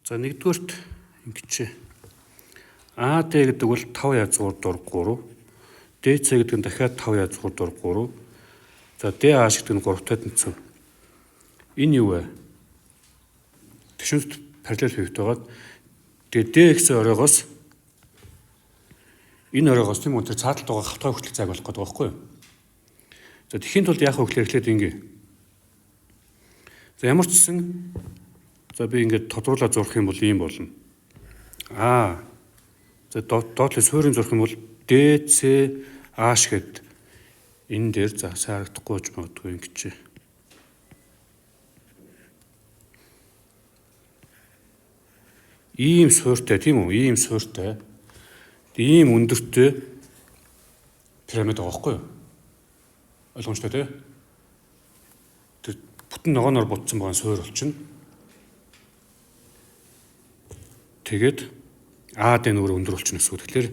За нэгдүгээрт ингэж АД гэдэг бол 5 язгуур дор 3. ДЦ гэдэг нь дахиад 5 язгуур дор 3. За DH гэдэг нь 3-тай тэнцвэр. Энэ юу вэ? Тэшүүнт параллел хийгдэж байгаад тэгээд DX оройгоос энэ оройгоос тийм үү тэр цааталт байгаа хавтгай хөтлөх цаг болох гэдэг байхгүй юу? За тэхийн тулд яах вэ гэхээр эхлээд ингэ. За ямар ч гэсэн за би ингээд тодруулаад зурх юм бол ийм болно. За доотлын суурийн зурх юм бол DCH гэд энэ дээр за сайн харагдахгүй ч магадгүй ингэж. Ийм суурьтай тийм үү? Ийм суурьтай. Ийм өндөртэй пирамид байгаа байхгүй юу? Ойлгомжтой тий? Тэр бүтэн ногооноор будсан байгаа суурь болчихно. Тэгээд АД нь өөрөө өндөр болчихно гэсэн үг. Тэгэхээр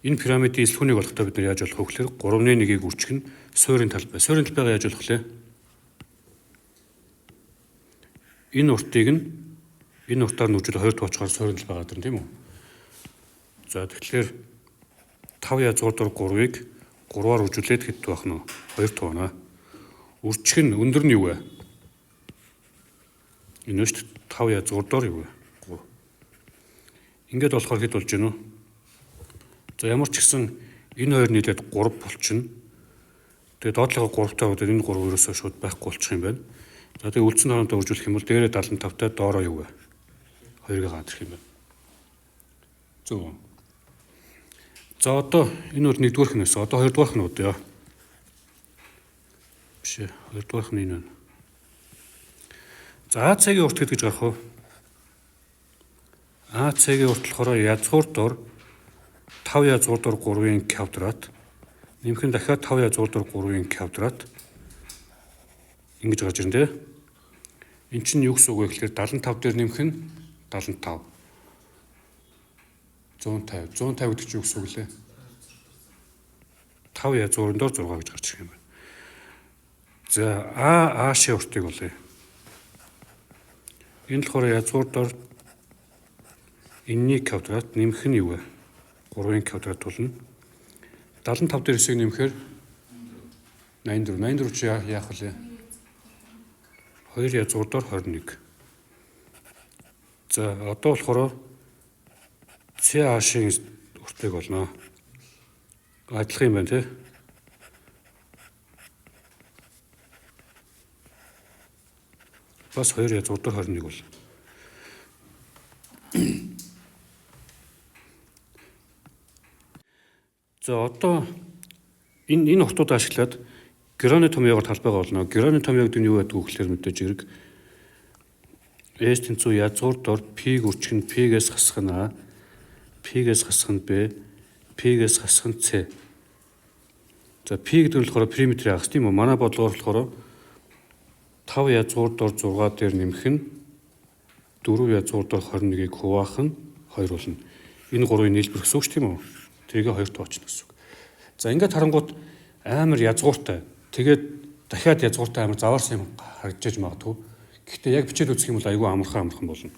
энэ пирамидын эсхүүнийг олохдоо бид нар яаж болох вэ гэхээр 3-1-ийг үржих нь суурийн талбай. Суурийн талбайгаа яаж болох вэ? Энэ уртыг нь энэ уртаар нь үржил 2 тооцоогоор суурийн талбай гадарна тийм үү? За тэгэхээр 5 язгуур дор 3-ыг 3-аар үржүүлээд хэд байх нь 2 туунаа. Үржих нь өндөр нь юу вэ? Энэ нь 5 язгуур дор юу вэ? Ингээд болохоор хэд болж гэнэ үү? За ямар ч гэсэн энэ хоёр нийлээд 3 болчихно. Тэгээд доотлогоо 3-тай удаад энэ 3 ерөөсөө шууд байхгүй болчих юм байна. За тэгээд үлдсэн хоорондоо үржүүлэх юм бол дээрээ 75-тай доороо юу вэ? 2-ыг гадрах юм байна. Зөв. За одоо энэ бол нэгдүгээрх нь байсан. Одоо хоёрдугаарх нь удаа. Биш ээ. Хоёрдугаарх нь энэ байна. За АЦ-ийн урт гэж гарах уу? АЦ-ийн урт болохоор язгуур дор 5 язгуур дор 3-ын квадрат нэмэх нь дахиад 5 язгуур дор 3-ын квадрат ингэж гарч ирнэ тэ. Эн чинь юу гэсэн үг вэ гэхээр 75 дээр нэмэх нь 75 150 150 гэдэг чинь юу гэсэн үг лээ? 5 язгуурын дор 6 гэж гарч ирэх юм байна. За АШ-ийн уртыг болъё. Энэ болохоор язгуур дор энэний квадрат нэмэх нь юу вэ? 3-ын квадрат болно. 75 дээр 9-ийг нэмэхээр 84. 84 чи яах вэ? 2 язгуур дор 21. За одоо болохоор CH-ийн уртыг болно. Адилхан юм байна тий. Бас 2 язгуур дор 21 бол. За одоо энэ хотууд ашиглаад героны томьёогоор талбайгаа болно. Героны томьёог гэдэг нь юу гэдэг вэ гэхээр мэдээж хэрэг S тэнцүү язгуур дор P-г үржих нь P-гээс хасах нь А, P-гээс хасах нь B, P-гээс хасах нь C. За P гэдэг нь болохоор периметрийн агс тийм үү? Манай бодлогоор болохоор 5 язгуур дор 6 дээр нэмэх нь 4 язгуур дор 21-ийг хуваах нь 2 болно. Энэ 3-ын нийлбэр гэсэн үг шүү тийм үү? Тэрийг 2 тооцно гэсэн үг. За ингээд харангуут амар язгууртай. Тэгээд дахиад язгууртай амар заваарсан юм харагдаж магадгүй. Гэхдээ яг бичээд үзэх юм бол айгүй амархан болно.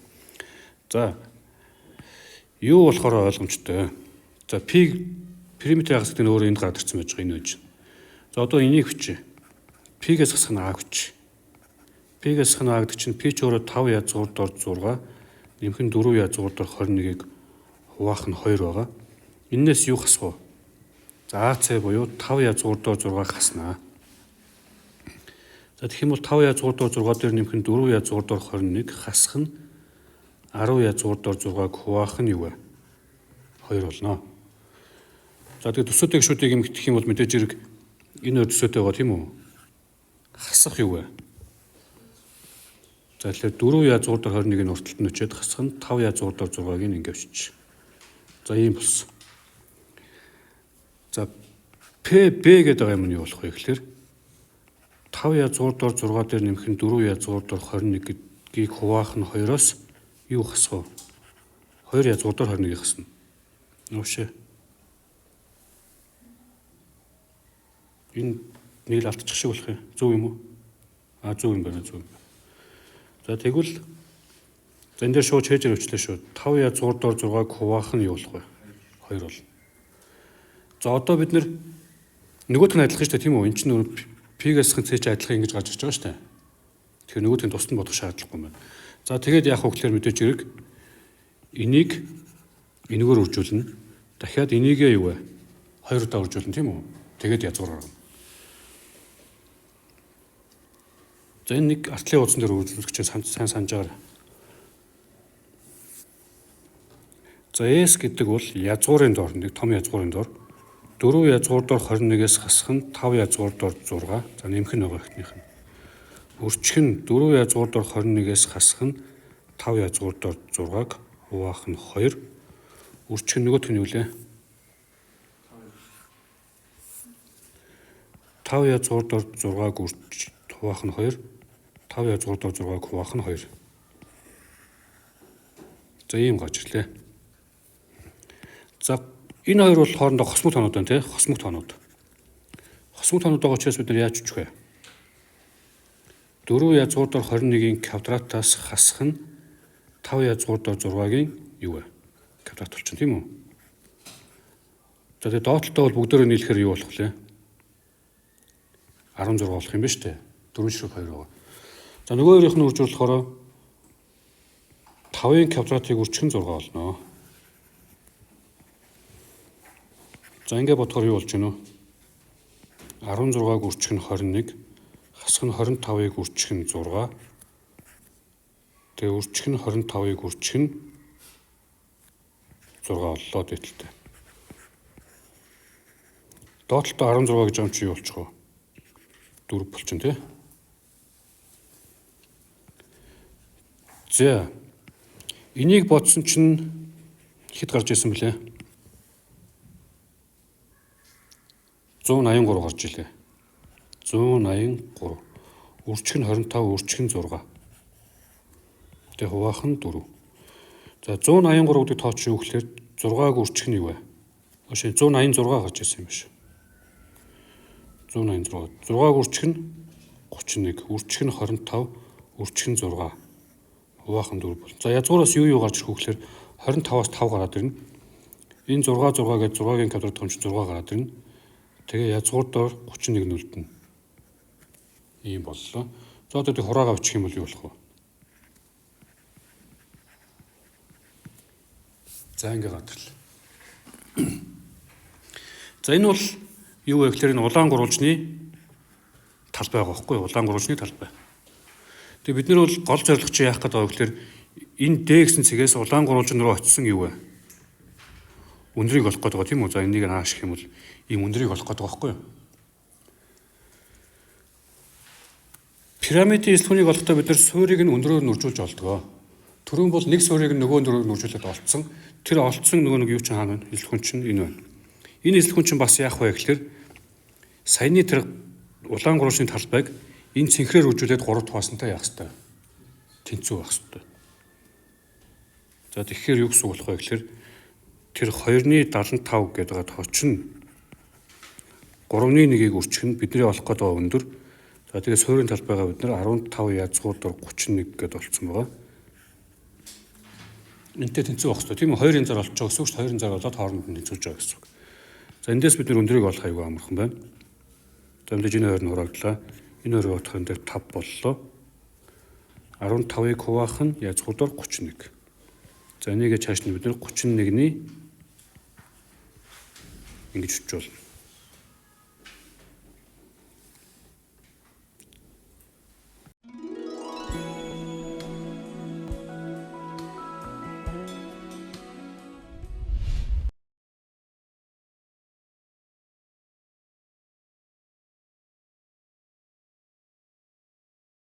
За юу болохоор ойлгомжтой. За периметр агс гэдэг нь өөрөө энд гадарсан байж байгаа энэ үж. За одоо энийг бичээ. P-гээс хасах нь А хүч. P-гээс хасах нь А гэдэг чинь P ч өөрөө 5 язгуур дор 6 нэмэх нь 4 язгуур дор 21-ийг хуваах нь 2 байгаа. Эннээс юу хасах вэ? За АЦ буюу 5 язгуур дор 6 хаснаа. За тэгэх юм бол 5 язгуур дор 6 дээр нэмэх нь 4 язгуур дор 21 хасах нь 10 язгуур дор 6-г хуваах нь юу вэ? 2 болно. За тэгээд төсөөтэй гишүүдийг юм гэх юм бол мэдээж хэрэг энэ төсөөтэй байгаа тийм үү? Хасах юу вэ? За тэгэхээр 4 язгуур дор 21-ийн урталт нь өчөөд хасах нь 5 язгуур дор 6-г ингэ авчиж. За ийм болсон. За PB гэдэг байгаа юм нь юу болох вэ гэхээр 5 язгуур дор 6 дээр нэмэх нь 4 язгуур дор 21-ийг хуваах нь 2-оос юу хасах вэ? 2 язгуур дор 21-ийг хасна. Нүшээ. Энэ нийл алдчих шиг болох юм. Зөв юм уу? Зөв юм байна, зөв юм. За тэгвэл За энэ дээр шууд чэйжэр өвчлээ шүү. 5 язгуур дор 6-г хуваах нь юу болох вэ? 2 бол. За одоо бид нөгөөх нь адилхан шүү дээ, тийм үү? Энд чинь P-гээс хэн C-ч адилхан ингэж гарч ирж байгаа шүү дээ. Тэгэхээр нөгөөдгийг тусад нь бодох шаардлагагүй юм байна. За тэгээд яах вэ гэхээр мэдээж хэрэг энийг энэгээр үржүүлнэ. Дахиад энийгээ юу вэ? 2 удаа үржүүлнэ, тийм үү? Тэгээд язгуур гаргана. За энэ нэг артлын уудсан дээр үржүүлэх чинь сайн санаж байгаа. За S гэдэг бол язгуурын дор, нэг том язгуурын дор 4 язгуур дор 21-ээс хасах нь 5 язгуур дор 6. За нэмэх нь байгаа ихнийх нь. Үржих нь 4 язгуур дор 21-ээс хасах нь 5 язгуур дор 6-г хуваах нь 2. Үржих нь нөгөөх нь юу лээ? 5 язгуур дор 6-г хуваах нь 2. 5 язгуур дор 6-г хуваах нь 2. За ийм гарч ирлээ. За энэ хоёр бол хоорондоо хосмог тоонууд байна, тийм хосмог тоонууд. Хосмог тоонууд байгаа учраас бид яаж үжих вэ? 4 язгуур дор 21-ийн квадратаас хасах нь 5 язгуур дор 6-гийн юу вэ? Квадрат болчихно, тийм үү? За тэгээд доотлолтоо бол бүгдөө нийлэхээр юу болох вэ? 16 болох юм ба штэ. 4 ширхэг 2 байгаа. За нөгөө хоёрын нь үржүүлэхээр 5-ын квадратыг үржих нь 6 болно. За ингэ бодохоор юу болж байна вэ? 16-г үржих нь 21, хасах нь 25-ыг үржих нь 6. Тэгээ үржих нь 25-ыг үржих нь 6 боллоо дээдэлтэй. Доотлолтоо 16 гэж юм чи юу болчих вэ? 4 болчихно тий. За энийг бодсон чинь хэд гарч ирсэн бэлээ? 183 гарч илээ. 183. Үржих нь 25, үржих нь 6. Тэгээ хуваах нь 4. За 183 гэдэг тоо чи юу гэхээр 6-г үржих нь юу вэ? Ошин 186 гарч ирсэн юм биш. 186. 6-г үржих нь 31, үржих нь 25, үржих нь 6. Хуваах нь 4 бол. За язгуураас юу гарч ирэх вэ гэхээр 25-аас 5 гараад ирнэ. Энэ 6 гэж 6-гийн квадрат томч 6 гараад ирнэ. Тэгээ язгуур дор 31 нүлдэнэ. Ийм боллоо. За одоо тэг хураагаа бичих юм бол юу болох вэ? За ингэ гадарлаа. За энэ бол юу вэ гэхээр энэ улаан гурвалжны талбай байгаа байхгүй юу? Улаан гурвалжны талбай. Тэгээ бид нар бол гол зорилго чи яах гэдэг вэ гэхээр энэ D гэсэн цэгээс улаан гурвалжин руу очисон юу вэ? Өндрийг олох гэдэг байгаа тийм үү? За энийг нааш гэх юм бол ийм өндрийг олох гэдэг байгаа байхгүй юу? Пирамидын эслэхүүнийг олохдоо бид нар суурийг нь өндрөөр нь үржүүлж олдгоо. Түрүүн бол нэг суурийг нь нөгөө өндрөөр нь үржүүлээд олцсон. Тэр олцсон нөгөө нэг юу ч хаана вэ? Эслэхүүн чинь энэ байна. Энэ эслэхүүн чинь бас яах вэ гэхээр саяны тэр улаан гурвалжны талбайг энэ цэнхрээр үржүүлээд 3 тугаасантай яах хэвээр тэнцүү байх хэвээр. За тэгэхээр юу гэсэн үг болох вэ гэхээр тэр 2.75 гэдэг байгаа тоо чинь 3.1-ийг үржих нь бидний олох гэдэг өндөр. За тэгээ суурийн талбайгаа бид нар 15 язгуур дор 31 гэдээ олцсон байгаа. Энтэй тэнцүү байх хэрэгтэй тийм үү? 2-ын зар олж байгаа гэсэн үг шүү. 2-ын зар болоод хооронд нь тэнцүүлж байгаа гэсэн үг. За эндээс бид нар өндрийг олох аюул амархан байна. За мэдээж энэ хоёр нь хурааглаа. Энэ хоёр бодох энэ дээр 5 боллоо. 15-ыг хуваах нь язгуур дор 31. За энийг чааш нь бид нар 31-ний ингэж өчүүлнэ.